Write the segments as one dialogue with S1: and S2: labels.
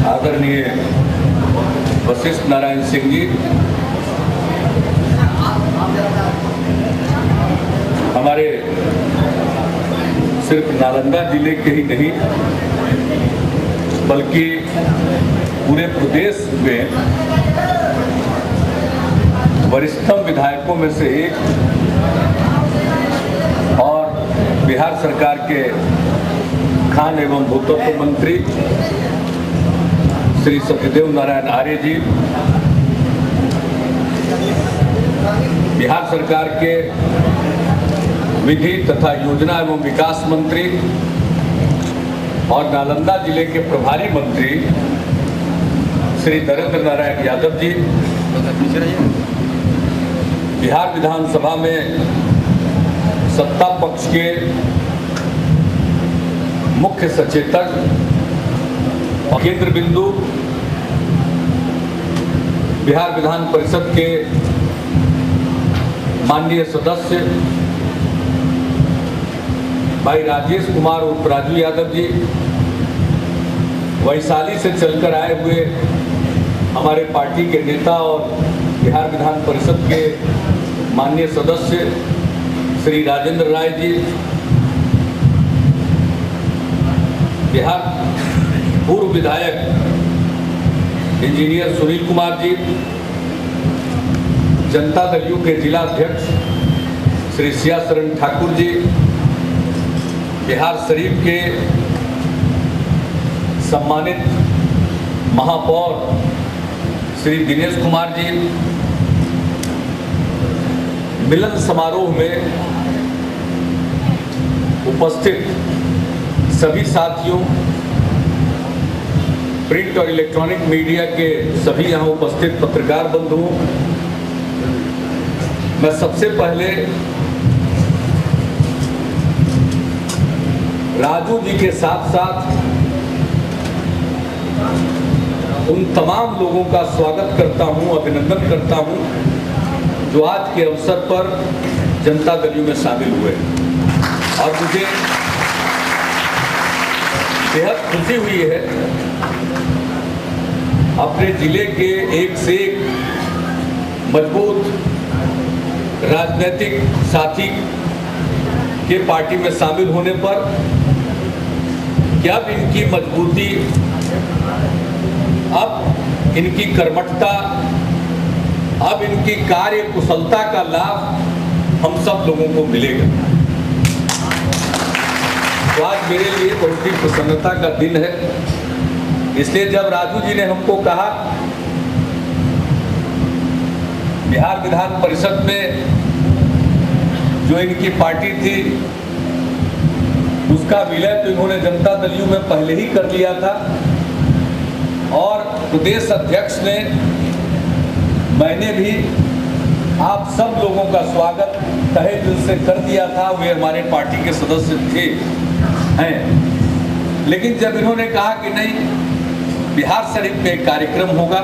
S1: आदरणीय वशिष्ठ नारायण सिंह जी, हमारे सिर्फ नालंदा जिले के ही नहीं बल्कि पूरे प्रदेश में वरिष्ठतम विधायकों में से एक और बिहार सरकार के खान एवं भूतत्व मंत्री श्री सत्यदेव नारायण आर्य जी, बिहार सरकार के विधि तथा योजना एवं विकास मंत्री और नालंदा जिले के प्रभारी मंत्री श्री नरेंद्र नारायण यादव जी, बिहार विधानसभा में सत्ता पक्ष के मुख्य सचेतक और केंद्र बिंदु, बिहार विधान परिषद के माननीय सदस्य भाई राजेश कुमार उर्फ राजू यादव जी, वैशाली से चलकर आए हुए हमारे पार्टी के नेता और बिहार विधान परिषद के माननीय सदस्य श्री राजेंद्र राय जी, बिहार पूर्व विधायक इंजीनियर सुनील कुमार जी, जनता दल यू के जिला अध्यक्ष श्री सिया शरण ठाकुर जी, बिहार शरीफ के सम्मानित महापौर श्री दिनेश कुमार जी, मिलन समारोह में उपस्थित सभी साथियों, प्रिंट और इलेक्ट्रॉनिक मीडिया के सभी यहाँ उपस्थित पत्रकार बंधुओं, मैं सबसे पहले राजू जी के साथ साथ उन तमाम लोगों का स्वागत करता हूं, अभिनंदन करता हूं जो आज के अवसर पर जनता दल यू में शामिल हुए और मुझे बेहद खुशी हुई है अपने जिले के एक से एक मजबूत राजनीतिक साथी के पार्टी में शामिल होने पर कि अब इनकी मजबूती, अब इनकी कर्मठता, अब इनकी कार्य कुशलता का लाभ हम सब लोगों को मिलेगा। तो आज मेरे लिए बहुत ही प्रसन्नता का दिन है। इसलिए जब राजू जी ने हमको कहा बिहार विधान परिषद में जो इनकी पार्टी थी उसका विलय तो इन्होंने जनता दल यू में पहले ही कर लिया था और प्रदेश अध्यक्ष ने, मैंने भी आप सब लोगों का स्वागत तहे दिल से कर दिया था। वे हमारे पार्टी के सदस्य थे हैं, लेकिन जब इन्होंने कहा कि नहीं बिहार शरीफ में एक कार्यक्रम होगा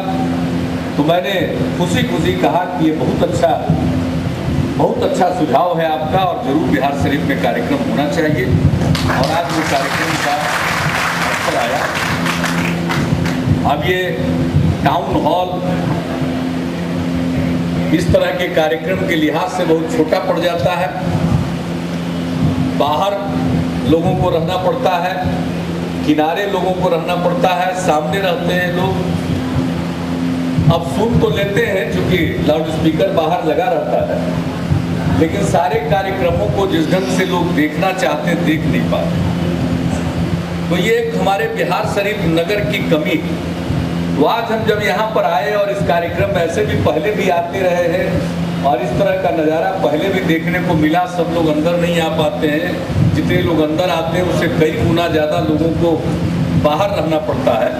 S1: तो मैंने खुशी खुशी कहा कि ये बहुत अच्छा सुझाव है आपका और जरूर बिहार शरीफ में कार्यक्रम होना चाहिए। और आज वो कार्यक्रम का अवसर आया। अब ये टाउन हॉल इस तरह के कार्यक्रम के लिहाज से बहुत छोटा पड़ जाता है, बाहर लोगों को रहना पड़ता है, किनारे लोगों को रहना पड़ता है, सामने रहते हैं लोग। अब सुन तो लेते हैं क्योंकि लाउड स्पीकर बाहर लगा रहता है, लेकिन सारे कार्यक्रमों को जिस ढंग से लोग देखना चाहते हैं देख नहीं पाते। तो ये एक हमारे बिहार शरीफ नगर की कमी है। तो आज हम जब यहाँ पर आए और इस कार्यक्रम में ऐसे भी पहले भी आते रहे हैं और इस तरह का नज़ारा पहले भी देखने को मिला। सब लोग अंदर नहीं आ पाते हैं, जितने लोग अंदर आते हैं उससे कई गुना ज़्यादा लोगों को बाहर रहना पड़ता है।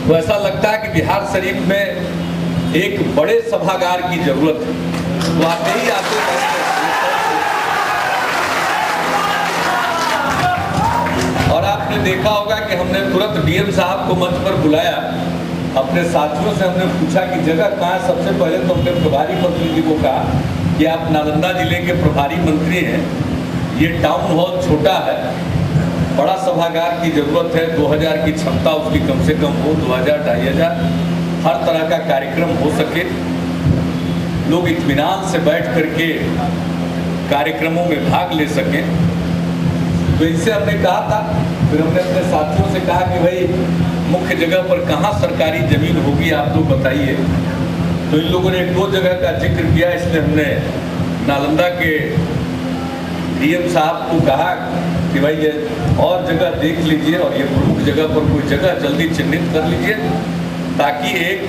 S1: तो ऐसा लगता है कि बिहार शरीफ में एक बड़े सभागार की जरूरत है। तो आप यही आते हैं और आपने देखा होगा कि हमने तुरंत डीएम साहब को मंच पर बुलाया, अपने साथियों से हमने पूछा कि जगह कहाँ है। सबसे पहले तो हमने प्रभारी मंत्री जी को कहा कि आप नालंदा जिले के प्रभारी मंत्री हैं, ये टाउन हॉल छोटा है बड़ा सभागार की जरूरत है। 2000 की क्षमता उसकी कम से कम हो, 2000 2500, हर तरह का कार्यक्रम हो सके, लोग इत्मीनान से बैठ करके कार्यक्रमों में भाग ले सकें। तो इनसे हमने कहा था, फिर हमने अपने साथियों से कहा कि भाई मुख्य जगह पर कहाँ सरकारी जमीन होगी, आप लोग बताइए। तो इन लोगों ने 1-2 जगह का जिक्र किया, इसलिए हमने नालंदा के डीएम साहब को कहा कि भाई ये और जगह देख लीजिए और ये प्रमुख जगह पर कोई जगह जल्दी चिन्हित कर लीजिए, ताकि एक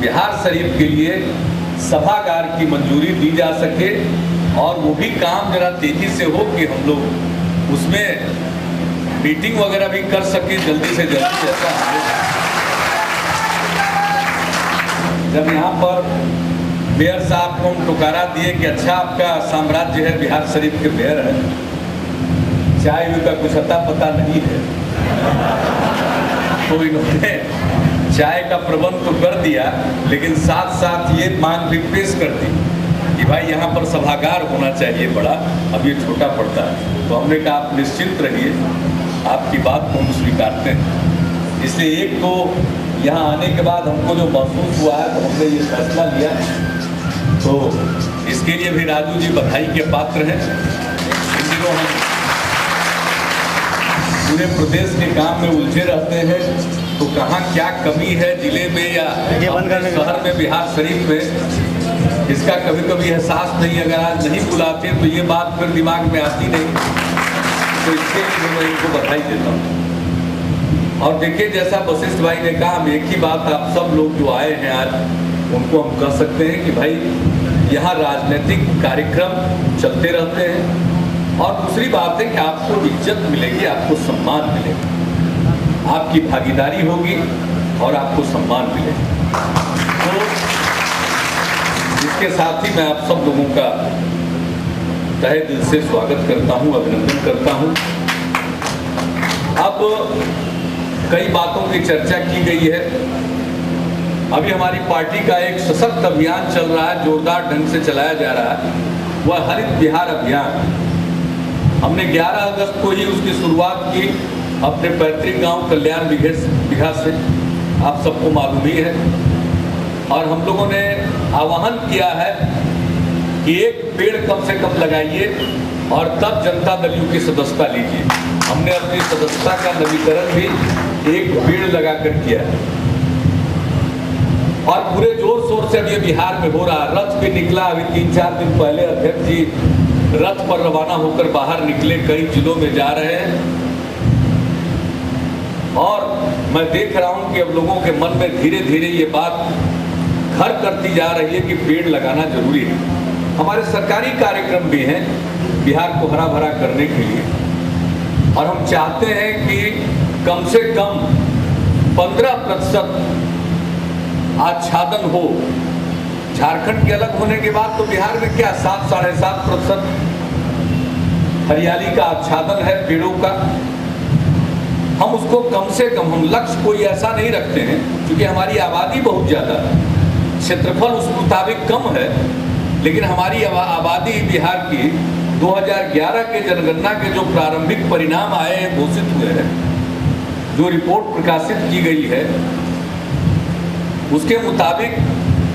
S1: बिहार शरीफ के लिए सभागार की मंजूरी दी जा सके और वो भी काम जरा तेजी से हो कि हम लोग उसमें मीटिंग वगैरह भी कर सके जल्दी से जल्दी। ऐसा जब यहाँ पर मेयर साहब को हम टुकारा दिए कि अच्छा आपका साम्राज्य है, बिहार शरीफ के मेयर है, चाय का कुछ अता पता नहीं है, तो इन्होंने चाय का प्रबंध तो कर दिया, लेकिन साथ साथ ये मांग भी पेश कर दी कि भाई यहाँ पर सभागार होना चाहिए बड़ा, अब ये छोटा पड़ता है। तो हमने कहा आप निश्चिंत रहिए, आपकी बात को हम स्वीकारते हैं। इसलिए एक तो यहाँ आने के बाद हमको जो महसूस हुआ है, तो हमने ये फैसला लिया, तो इसके लिए भी राजू जी बधाई के पात्र हैं। इन दिनों हम पूरे प्रदेश के काम में उलझे रहते हैं, तो कहाँ क्या कमी है जिले में या शहर में, बिहार शरीफ में, इसका कभी कभी एहसास नहीं। अगर आज नहीं बुलाते तो ये बात फिर दिमाग में आती नहीं, तो इसके लिए मैं इनको बधाई देता हूँ। और देखिए, जैसा वशिष्ठ भाई ने कहा, हम एक ही बात आप सब लोग जो आए हैं आज, उनको हम कह सकते हैं कि भाई यहाँ राजनीतिक कार्यक्रम चलते रहते हैं, और दूसरी बात है कि आपको इज्जत मिलेगी, आपको सम्मान मिलेगा, आपकी भागीदारी होगी और आपको सम्मान मिलेगा। तो इसके साथ ही मैं आप सब लोगों का तहे दिल से स्वागत करता हूँ, अभिनंदन करता हूँ। अब कई बातों की चर्चा की गई है। अभी हमारी पार्टी का एक सशक्त अभियान चल रहा है, जोरदार ढंग से चलाया जा रहा है, वह हरित बिहार अभियान। हमने 11 अगस्त को ही उसकी शुरुआत की अपने पैतृक गांव कल्याण बिघा से, आप सबको मालूम ही है। और हम लोगों ने आह्वान किया है कि एक पेड़ कम से कम लगाइए और तब जनता दल यू की सदस्यता लीजिए। हमने अपनी सदस्यता का नवीकरण भी एक पेड़ लगाकर किया है, और पूरे जोर शोर से अब ये बिहार में हो रहा है। रथ भी निकला, अभी 3-4 दिन पहले अध्यक्ष जी रथ पर रवाना होकर बाहर निकले, कई जिलों में जा रहे हैं। और मैं देख रहा हूं कि अब लोगों के मन में धीरे धीरे ये बात घर करती जा रही है कि पेड़ लगाना जरूरी है। हमारे सरकारी कार्यक्रम भी हैं बिहार को हरा भरा करने के लिए, और हम चाहते हैं कि कम से कम 15% आच्छादन हो। झारखंड के अलग होने के बाद तो बिहार में क्या 7-7.5% हरियाली का आच्छादन है पेड़ों का। हम उसको कम से कम, हम लक्ष्य कोई ऐसा नहीं रखते हैं, क्योंकि हमारी आबादी बहुत ज़्यादा है, क्षेत्रफल उस मुताबिक कम है, लेकिन हमारी आबादी बिहार की 2011 के जनगणना के जो प्रारंभिक परिणाम आए हैं, घोषित हुए हैं, जो रिपोर्ट प्रकाशित की गई है, उसके मुताबिक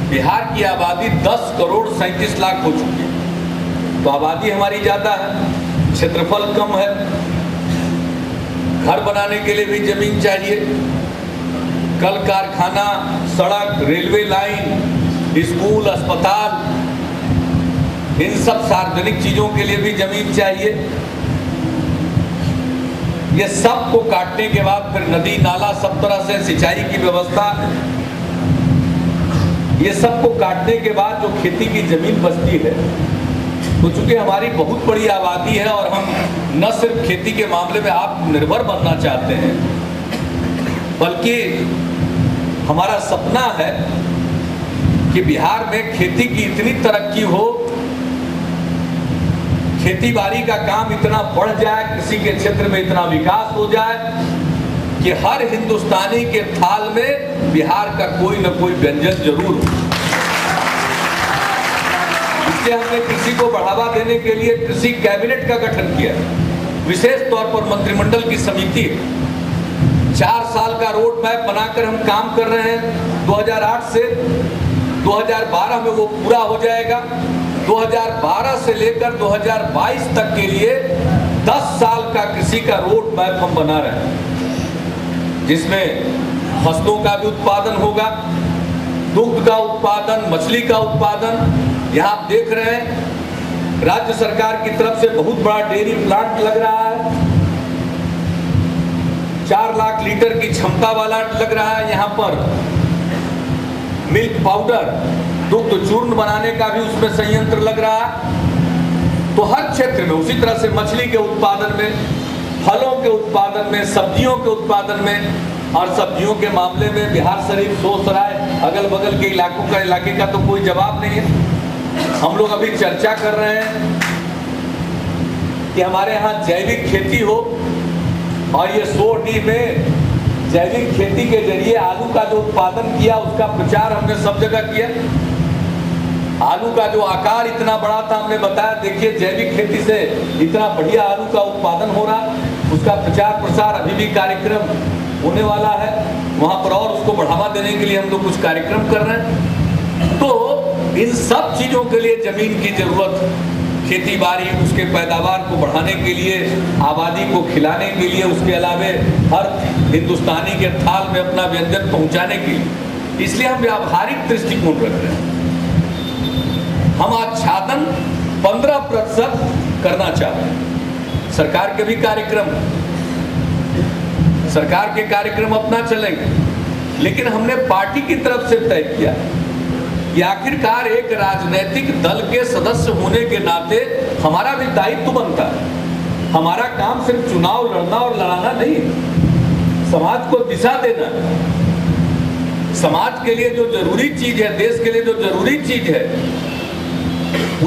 S1: बिहार की आबादी 10,37,00,000 हो चुकी है। तो आबादी हमारी ज़्यादा है, क्षेत्रफल कम है, घर बनाने के लिए भी जमीन चाहिए, कल कारखाना, सड़क, रेलवे लाइन, स्कूल, अस्पताल, इन सब सार्वजनिक चीजों के लिए भी जमीन चाहिए। ये सब को काटने के बाद फिर नदी नाला, सब तरह से सिंचाई की व्यवस्था, ये सब को काटने के बाद जो खेती की जमीन बचती है, तो चूंकि हमारी बहुत बड़ी आबादी है और हम न सिर्फ खेती के मामले में आत्मनिर्भर बनना चाहते हैं, बल्कि हमारा सपना है कि बिहार में खेती की इतनी तरक्की हो, खेती बाड़ी का काम इतना बढ़ जाए, कृषि के क्षेत्र में इतना विकास हो जाए कि हर हिंदुस्तानी के थाल में बिहार का कोई न कोई व्यंजन जरूर हो। इसलिए हमने कृषि को बढ़ावा देने के लिए कृषि कैबिनेट का गठन किया। विशेष तौर पर मंत्रिमंडल की समिति 4 साल का रोड मैप बनाकर हम काम कर रहे हैं। 2008 से 2012 में वो पूरा हो जाएगा। 2012 से लेकर 2022 तक के लिए 10 साल का कृषि का रोड मैप हम बना रहे हैं, जिसमें फसलों का भी उत्पादन होगा, दुग्ध का उत्पादन, मछली का उत्पादन। यहाँ आप देख रहे हैं राज्य सरकार की तरफ से बहुत बड़ा डेयरी प्लांट लग रहा है, 4 लाख लीटर की क्षमता वाला लग रहा है। यहाँ पर मिल्क पाउडर, दुग्ध चूर्ण बनाने का भी उसमें संयंत्र लग रहा है। तो हर क्षेत्र में, उसी तरह से मछली के उत्पादन में, फलों के उत्पादन में, सब्जियों के उत्पादन में, और सब्जियों के मामले में बिहार शरीफ, सोसराय, अगल बगल के इलाके का तो कोई जवाब नहीं है। हम लोग अभी चर्चा कर रहे हैं कि हमारे यहाँ जैविक खेती हो, और ये 100D में जैविक खेती के जरिए आलू का जो उत्पादन किया उसका प्रचार हमने सब जगह किया। आलू का जो आकार इतना बड़ा था, हमने बताया देखिए जैविक खेती से इतना बढ़िया आलू का उत्पादन हो रहा, उसका प्रचार प्रसार अभी भी कार्यक्रम होने वाला है वहाँ पर, और उसको बढ़ावा देने के लिए हम लोग कुछ कार्यक्रम कर रहे हैं। तो इन सब चीज़ों के लिए जमीन की जरूरत, खेती बाड़ी, उसके पैदावार को बढ़ाने के लिए, आबादी को खिलाने के लिए, उसके अलावे हर हिंदुस्तानी के थाल में अपना व्यंजन पहुंचाने के लिए, इसलिए हम व्यावहारिक दृष्टिकोण रख रहे हैं। हम आच्छादन 15% करना चाहते हैं। सरकार के भी कार्यक्रम, सरकार के कार्यक्रम अपना चलेंगे, लेकिन हमने पार्टी की तरफ से तय किया कि आखिरकार एक राजनीतिक दल के सदस्य होने के नाते हमारा भी दायित्व बनता है। हमारा काम सिर्फ चुनाव लड़ना और लड़ाना नहीं है, समाज को दिशा देना, समाज के लिए जो जरूरी चीज है, देश के लिए जो जरूरी चीज है,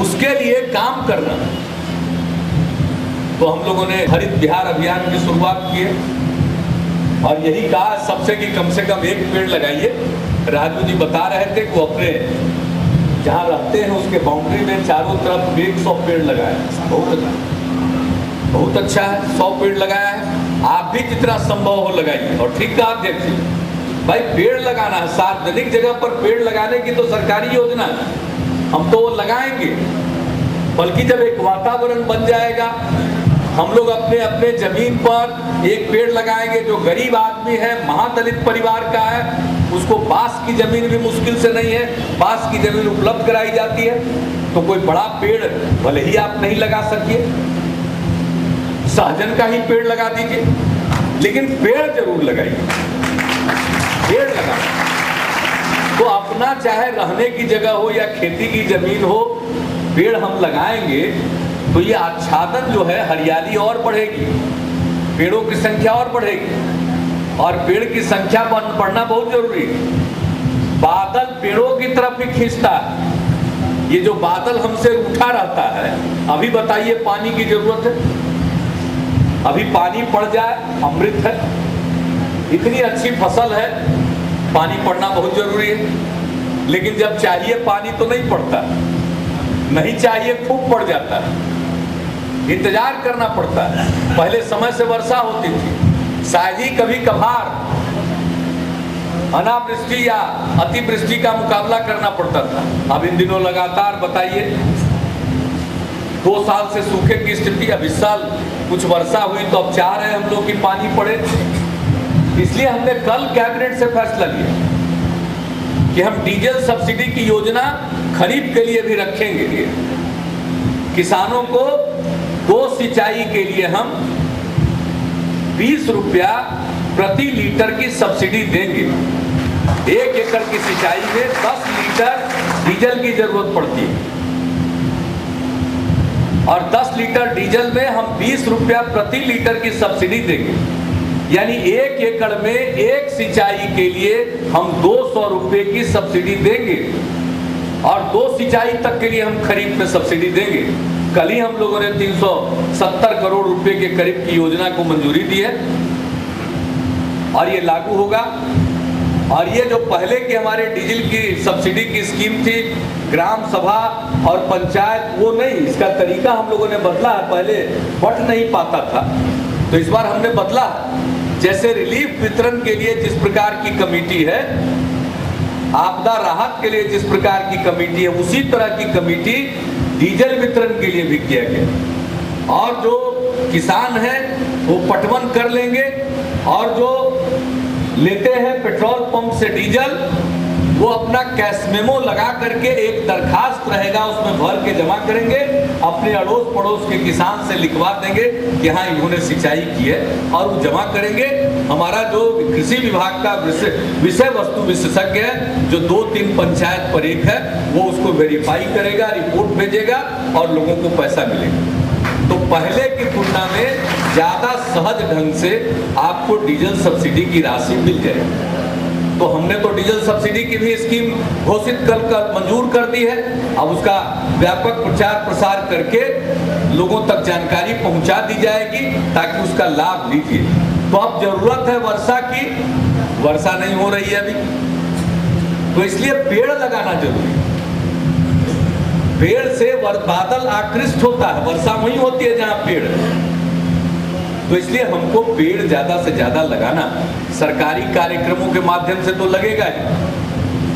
S1: उसके लिए काम करना। तो हम लोगों ने हरित बिहार अभियान की शुरुआत की है, और यही कहा सबसे कि कम से कम 1 पेड़ लगाइए। राजू जी बता रहे थे कि वो अपने जहाँ रहते हैं उसके बाउंड्री में चारों तरफ 100 पेड़ लगाए, बहुत अच्छा है। 100 पेड़ लगाया है, आप भी जितना संभव हो लगाइए। और ठीक कहा अध्यक्ष जी, भाई पेड़ लगाना है, सार्वजनिक जगह पर पेड़ लगाने की तो सरकारी योजना है, हम तो वो लगाएंगे। बल्कि जब एक वातावरण बन जाएगा, हम लोग अपने अपने जमीन पर एक पेड़ लगाएंगे। जो गरीब आदमी है, महादलित परिवार का है, उसको बांस की जमीन भी मुश्किल से नहीं है, बांस की जमीन उपलब्ध कराई जाती है। तो कोई बड़ा पेड़ भले ही आप नहीं लगा सकिए, सहजन का ही पेड़ लगा दीजिए, लेकिन पेड़ जरूर लगाइए। पेड़ लगाइए तो अपना चाहे रहने की जगह हो या खेती की जमीन हो, पेड़ हम लगाएंगे तो ये आच्छादन जो है, हरियाली और बढ़ेगी, पेड़ों की संख्या और बढ़ेगी। और पेड़ की संख्या बढ़ना बहुत जरूरी है। बादल पेड़ों की तरफ भी खींचता है। ये जो बादल हमसे उठा रहता है, अभी बताइए पानी की जरूरत है, अभी पानी पड़ जाए अमृत है। इतनी अच्छी फसल है, पानी पड़ना बहुत जरूरी है। लेकिन जब चाहिए पानी तो नहीं पड़ता, नहीं चाहिए खूब पड़ जाता है, इंतजार करना पड़ता है। पहले समय से वर्षा होती थी, शायद ही कभी कभार अनावृष्टि या अतिवृष्टि का मुकाबला करना पड़ता था। अब इन दिनों लगातार बताइए 2 साल से सूखे की स्थिति, अब इस साल कुछ वर्षा हुई तो अब चाह रहे हैं हम लोग कि पानी पड़े। इसलिए हमने कल कैबिनेट से फैसला लिया कि हम डीजल सब्सिडी की योजना खरीद के लिए भी रखेंगे। किसानों को 2 सिंचाई के लिए हम 20 रुपया प्रति लीटर की सब्सिडी देंगे। 1 एकड़ की सिंचाई में 10 लीटर डीजल की जरूरत पड़ती है, और 10 लीटर डीजल में हम 20 रुपया प्रति लीटर की सब्सिडी देंगे। यानी 1 एकड़ में 1 सिंचाई के लिए हम 200 रुपये की सब्सिडी देंगे, और 2 सिंचाई तक के लिए हम खरीद में सब्सिडी देंगे। कल ही हम लोगों ने 370 करोड़ रुपए के करीब की योजना को मंजूरी दी है, और ये लागू होगा। और ये जो पहले की हमारे डीजल की सब्सिडी की स्कीम थी, ग्राम सभा और पंचायत वो नहीं, इसका तरीका हम लोगों ने बदला है। पहले बट नहीं पाता था, तो इस बार हमने बदला। जैसे रिलीफ वितरण के लिए जिस प्रकार की कमेटी है, आपदा राहत के लिए जिस प्रकार की कमेटी है, उसी तरह की कमेटी डीजल वितरण के लिए भी किया गया। और जो किसान हैं वो पटवन कर लेंगे, और जो लेते हैं पेट्रोल पंप से डीजल, वो अपना कैश मेमो लगा करके एक दरखास्त रहेगा, उसमें भर के जमा करेंगे, अपने अड़ोस पड़ोस के किसान से लिखवा देंगे कि हाँ इन्होंने सिंचाई की है, और वो जमा करेंगे। हमारा जो कृषि विभाग का विषय वस्तु विशेषज्ञ है, जो 2-3 पंचायत पर एक है, वो उसको वेरीफाई करेगा, रिपोर्ट भेजेगा और लोगों को पैसा मिलेगा। तो पहले की तुलना में ज़्यादा सहज ढंग से आपको डीजल सब्सिडी की राशि मिल जाएगी। तो हमने तो डीजल सब्सिडी की भी स्कीम घोषित कर मंजूर कर दी है। अब उसका व्यापक प्रचार प्रसार करके लोगों तक जानकारी पहुंचा दी जाएगी, ताकि उसका लाभ लीजिए। तो अब जरूरत है वर्षा की, वर्षा नहीं हो रही है अभी, तो इसलिए पेड़ लगाना जरूरी है। पेड़ से बादल आकृष्ट होता है, वर्षा वहीं होती है जहां पेड़ है। तो इसलिए हमको पेड़ ज्यादा से ज्यादा लगाना, सरकारी कार्यक्रमों के माध्यम से तो लगेगा ही,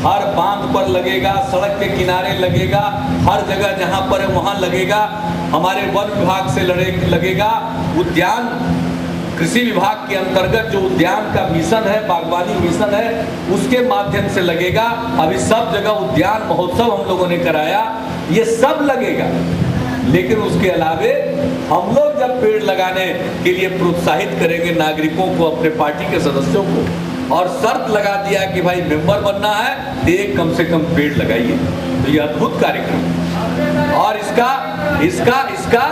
S1: हर बांध पर लगेगा, सड़क के किनारे लगेगा, हर जगह जहां पर है वहां लगेगा, हमारे वन विभाग से लगेगा, उद्यान कृषि विभाग के अंतर्गत जो उद्यान का मिशन है, बागवानी मिशन है, उसके माध्यम से लगेगा। अभी सब जगह उद्यान महोत्सव हम लोगों ने कराया, ये सब लगेगा। लेकिन उसके अलावे हम लोग जब पेड़ लगाने के लिए प्रोत्साहित करेंगे नागरिकों को, अपने पार्टी के सदस्यों को, और शर्त लगा दिया कि भाई मेंबर बनना है तो एक कम से कम पेड़ लगाइए, तो ये अद्भुत कार्यक्रम और इसका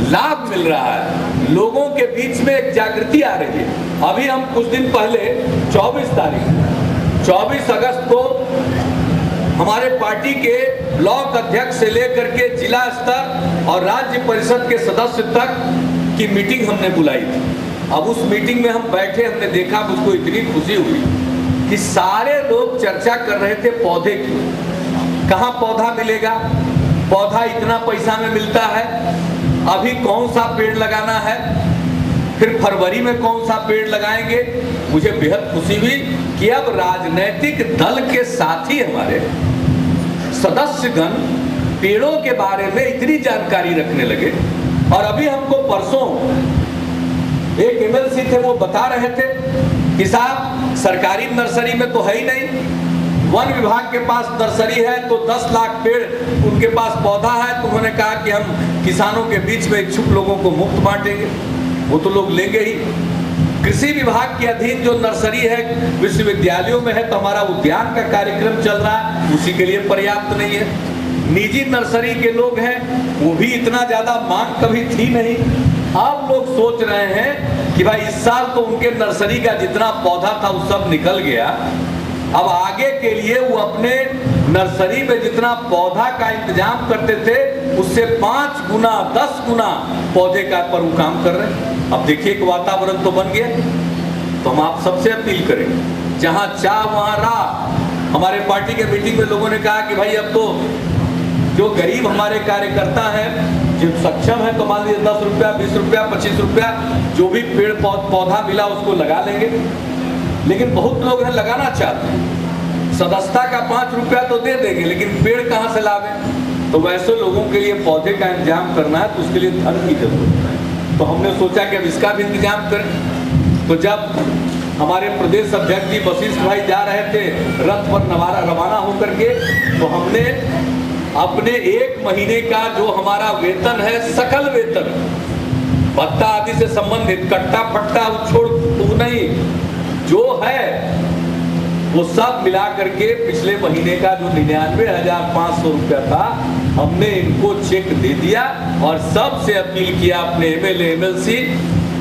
S1: लाभ मिल रहा है। लोगों के बीच में एक जागृति आ रही है। अभी हम कुछ दिन पहले 24 अगस्त को हमारे पार्टी के ब्लॉक अध्यक्ष से लेकर के जिला स्तर और राज्य परिषद के सदस्य तक की मीटिंग हमने बुलाई थी। अब उस मीटिंग में हम बैठे, हमने देखा, मुझको इतनी खुशी हुई कि सारे लोग चर्चा कर रहे थे पौधे की। कहाँ पौधा मिलेगा, पौधा इतना पैसा में मिलता है, अभी कौन सा पेड़ लगाना है, फिर फरवरी में कौन सा पेड़ लगाएंगे। मुझे बेहद खुशी हुई कि अब राजनीतिक दल के साथी हमारे सदस्यगण पेड़ों के बारे में इतनी जानकारी रखने लगे। और अभी हमको परसों एक एमएलसी थे, वो बता रहे थे कि साहब सरकारी नर्सरी में तो है ही नहीं, वन विभाग के पास नर्सरी है तो 10 लाख पेड़ उनके पास पौधा है, तो उन्होंने कहा कि हम किसानों के बीच में इच्छुक लोगों को मुफ्त बांटेंगे। वो तो लोग लेंगे ही। कृषि विभाग के अधीन जो नर्सरी है विश्वविद्यालयों में है, तो हमारा उद्यान का कार्यक्रम चल रहा है, उसी के लिए पर्याप्त नहीं है। निजी नर्सरी के लोग हैं, वो भी इतना ज्यादा मांग कभी थी नहीं। अब लोग सोच रहे हैं कि भाई इस साल तो उनके नर्सरी का जितना पौधा था वो सब निकल गया, अब आगे के लिए वो अपने नर्सरी में जितना पौधा का इंतजाम करते थे उससे 5 गुना 10 गुना पौधे का पर वो काम कर रहे हैं। अब देखिए कि वातावरण तो बन गया। तो हम आप सबसे अपील करें, जहां चाह वहां राह। हमारे पार्टी के मीटिंग में लोगों ने कहा कि भाई अब तो जो गरीब हमारे कार्यकर्ता हैं, जो सक्षम है, तो मान लीजिए 10 रुपया 20 रुपया 25 रुपया जो भी पेड़ पौधा मिला उसको लगा लेंगे। लेकिन बहुत लोग हैं लगाना चाहते हैं, सदस्यता का 5 रुपया तो दे देंगे, लेकिन पेड़ कहाँ से लावें। तो वैसे लोगों के लिए पौधे का इंतजाम करना है तो उसके लिए धन की जरूरत है। तो हमने सोचा कि अब इसका भी इंतजाम करें। तो जब हमारे प्रदेश अध्यक्ष जी वशिष्ठ भाई जा रहे थे रथ पर रवाना होकर के, तो हमने अपने 1 महीने का जो हमारा वेतन है, सकल वेतन, भत्ता आदि से संबंधित, कट्टा पट्टा छोड़ नहीं, जो है वो सब मिला करके पिछले महीने का जो 99,500 रुपया था, हमने इनको चेक दे दिया। और सबसे अपील किया, अपने एमएलए एमएलसी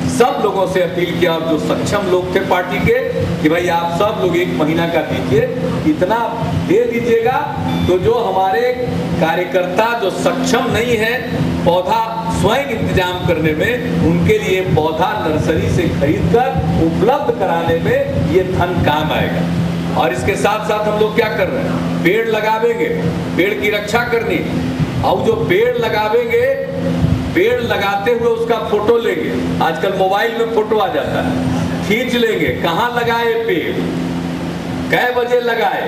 S1: सब लोगों से अपील किया, और जो सक्षम लोग थे पार्टी के, कि भाई आप सब लोग 1 महीना का दीजिए, इतना दे दीजिएगा। तो जो हमारे कार्यकर्ता जो सक्षम नहीं है पौधा स्वयं इंतजाम करने में, उनके लिए पौधा नर्सरी से खरीदकर उपलब्ध कराने में ये धन काम आएगा। और इसके साथ साथ हम लोग क्या कर रहे हैं, पेड़ लगावेंगे, पेड़ की रक्षा करनी, और जो पेड़ लगावेंगे, पेड़ लगाते हुए उसका फोटो लेंगे। आजकल मोबाइल में फोटो आ जाता है, खींच लेंगे, कहाँ लगाए पेड़, कै बजे लगाए,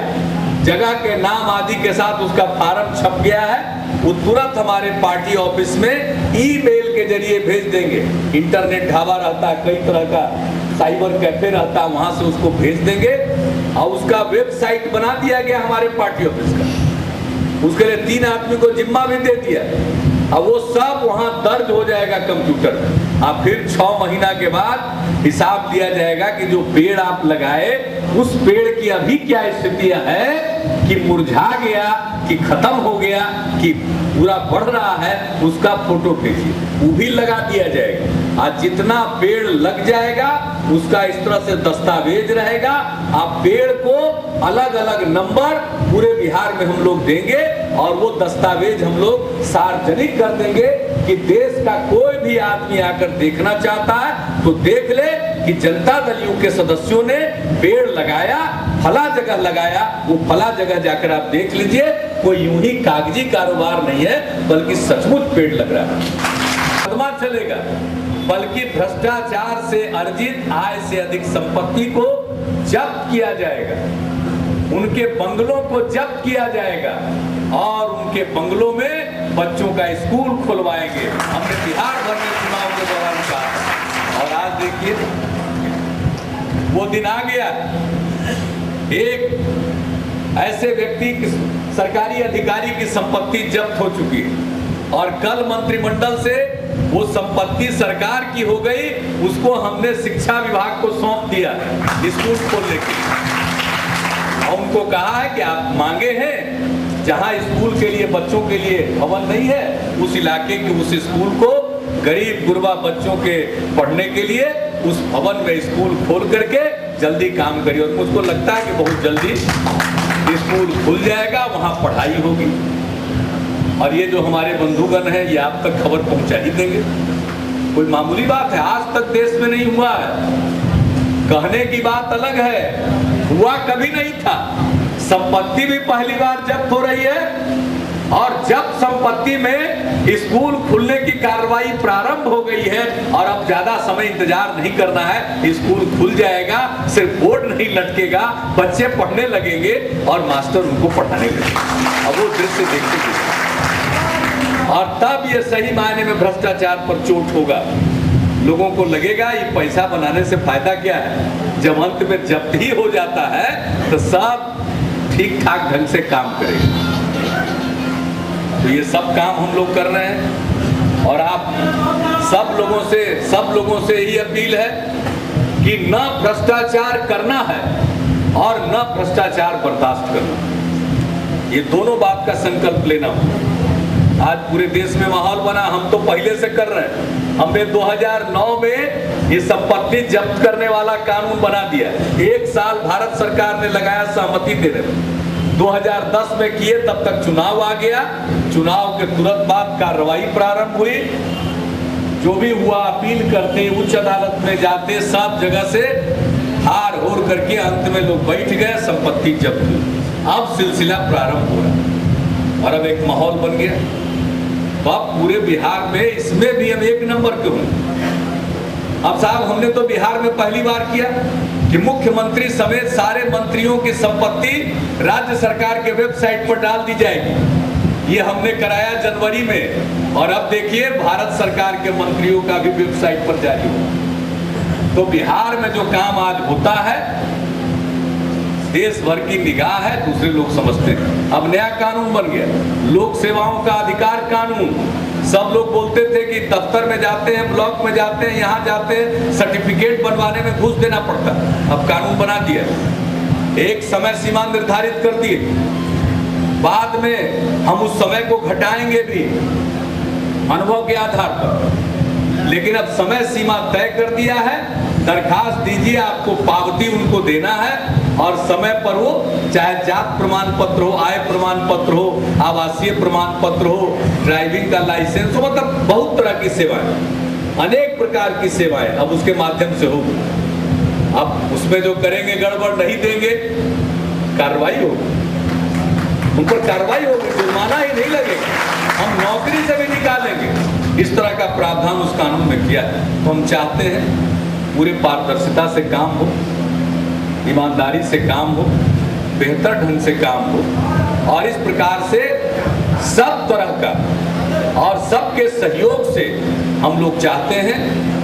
S1: जगह के नाम आदि के साथ उसका फॉर्म छप गया है, वो तुरंत हमारे पार्टी ऑफिस में ईमेल के जरिए भेज देंगे। इंटरनेट ढाबा रहता है, कई तरह का साइबर कैफे रहता है, वहां से उसको भेज देंगे और उसका वेबसाइट बना दिया गया हमारे पार्टी ऑफिस का। उसके लिए 3 आदमी को जिम्मा भी दे दिया, अब वो सब वहां दर्ज हो जाएगा कंप्यूटर में। अब फिर 6 महीना के बाद हिसाब लिया जाएगा कि जो पेड़ आप लगाए उस पेड़ की अभी क्या स्थितियां है, कि मुरझा गया, कि खत्म हो गया, कि पूरा बढ़ रहा है, उसका फोटो भेजिए, वो भी लगा दिया जाएगा। आज जितना पेड़ लग जाएगा उसका इस तरह से दस्तावेज रहेगा। आप पेड़ को अलग अलग नंबर पूरे बिहार में हम लोग देंगे और वो दस्तावेज हम लोग सार्वजनिक कर देंगे कि देश का कोई भी आदमी आकर देखना चाहता है तो देख ले कि जनता दल यू के सदस्यों ने पेड़ लगाया, फला जगह लगाया, वो फला जगह जाकर आप देख लीजिए। कोई यूं ही कागजी कारोबार नहीं है, बल्कि सचमुच पेड़ लग रहा है। मुकदमा चलेगा, बल्कि भ्रष्टाचार से अर्जित आय से अधिक संपत्ति को जब्त किया जाएगा, उनके बंगलों को जब्त किया जाएगा और उनके बंगलों में बच्चों का स्कूल खुलवाएंगे। हमने बिहार भर में चुनाव के दौरान कहा और आज देखिए वो दिन आ गया। एक ऐसे व्यक्ति की, सरकारी अधिकारी की संपत्ति जब्त हो चुकी है और कल मंत्रिमंडल से वो संपत्ति सरकार की हो गई, उसको हमने शिक्षा विभाग को सौंप दिया स्कूल खोलने के लिए। और उनको कहा है कि आप मांगे हैं जहां स्कूल के लिए, बच्चों के लिए भवन नहीं है, उस इलाके के उस स्कूल को गरीब गुरबा बच्चों के पढ़ने के लिए उस भवन में स्कूल खोल करके जल्दी काम करिए। और मुझको लगता है कि बहुत जल्दी स्कूल खुल जाएगा, वहां पढ़ाई होगी। और ये जो हमारे बंधुगण हैं ये आप तक खबर पहुंचा ही देंगे। कोई मामूली बात है, आज तक देश में नहीं हुआ है। कहने की बात अलग है, हुआ कभी नहीं था। संपत्ति भी पहली बार जब्त हो रही है और जब संपत्ति में स्कूल खुलने की कार्रवाई प्रारंभ हो गई है और अब ज्यादा समय इंतजार नहीं करना है, स्कूल खुल जाएगा, सिर्फ बोर्ड नहीं लटकेगा, बच्चे पढ़ने लगेंगे और मास्टर उनको पढ़ाने लगेंगे। अब वो दृश्य देखते और तब ये सही मायने में भ्रष्टाचार पर चोट होगा। लोगों को लगेगा ये पैसा बनाने से फायदा क्या है। जब अंत में जब्त ही हो जाता है तो सब ठीक ठाक ढंग से काम करेगा। तो ये सब काम हम लोग कर रहे हैं और आप सब लोगों से यही अपील है कि न भ्रष्टाचार करना है और न भ्रष्टाचार बर्दाश्त करना। ये दोनों बात का संकल्प लेना होगा। आज पूरे देश में माहौल बना, हम तो पहले से कर रहे हैं। हमने 2009 में ये संपत्ति जब्त करने वाला कानून बना दिया। 1 साल भारत सरकार ने लगाया सहमति देने में। 2010 में किए, तब तक चुनाव आ गया। चुनाव के तुरंत बाद कार्रवाई प्रारंभ हुई। जो भी हुआ अपील करते, उच्च अदालत में जाते, सब जगह से हार होर करके अंत में लोग बैठ गए, संपत्ति जब्त हुई। अब सिलसिला प्रारंभ हो रहा और अब एक माहौल बन गया। तो अब पूरे बिहार में इसमें भी हम 1 नंबर के होंगे। अब साहब हमने तो बिहार में पहली बार किया कि मुख्यमंत्री समेत सारे मंत्रियों की संपत्ति राज्य सरकार के वेबसाइट पर डाल दी जाएगी। ये हमने कराया जनवरी में और अब देखिए भारत सरकार के मंत्रियों का भी वेबसाइट पर जारी होगा। तो बिहार में जो काम आज होता है देश भर की निगाह है, दूसरे लोग समझते हैं। अब नया कानून बन गया, लोक सेवाओं का अधिकार कानून। सब लोग बोलते थे कि दफ्तर में जाते हैं, ब्लॉक में जाते हैं, यहाँ जाते हैं, सर्टिफिकेट बनवाने में घूस देना पड़ता। अब कानून बना दिया, एक समय सीमा निर्धारित कर दिए, बाद में हम उस समय को घटाएंगे भी अनुभव के आधार पर। लेकिन अब समय सीमा तय कर दिया है, दरखास्त दीजिए, आपको पावती उनको देना है और समय पर वो चाहे जात प्रमाण पत्र हो, आय प्रमाण पत्र हो, आवासीय प्रमाण पत्र हो, ड्राइविंग का लाइसेंस हो, मतलब बहुत तरह की सेवाएं, अनेक प्रकार की सेवाएं अब उसके माध्यम से होगी। अब उसमें जो करेंगे गड़बड़ नहीं देंगे, कार्रवाई होगी। उन पर कार्रवाई होगी, जुर्माना ही नहीं लगेगा, हम नौकरी से भी निकालेंगे। इस तरह का प्रावधान उस कानून में किया है। तो हम चाहते हैं पूरे पारदर्शिता से काम हो, ईमानदारी से काम हो, बेहतर ढंग से काम हो, और इस प्रकार से सब तरह का और सबके सहयोग से हम लोग चाहते हैं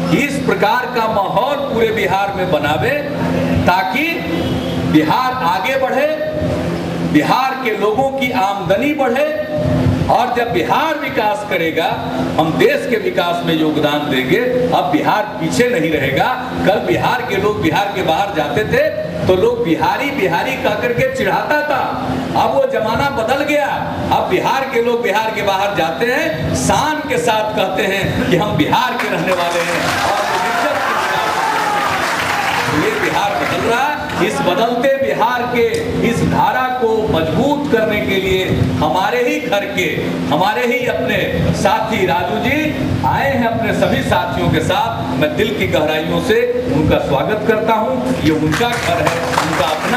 S1: कि इस प्रकार का माहौल पूरे बिहार में बनावे, ताकि बिहार आगे बढ़े, बिहार के लोगों की आमदनी बढ़े, और जब बिहार विकास करेगा हम देश के विकास में योगदान देंगे। अब बिहार पीछे नहीं रहेगा। कल बिहार के लोग बिहार के बाहर जाते थे तो लोग बिहारी बिहारी कह करके चिढ़ाता था, अब वो जमाना बदल गया। अब बिहार के लोग बिहार के बाहर जाते हैं, शान के साथ कहते हैं कि हम बिहार के रहने वाले हैं, और ये बिहार बदल रहा है। इस बदलते बिहार के इस धारा को मजबूत करने के लिए हमारे ही घर के, हमारे ही अपने साथी राजू जी आए हैं अपने सभी साथियों के साथ। मैं दिल की गहराइयों से उनका स्वागत करता हूं। ये उनका घर है, उनका अपना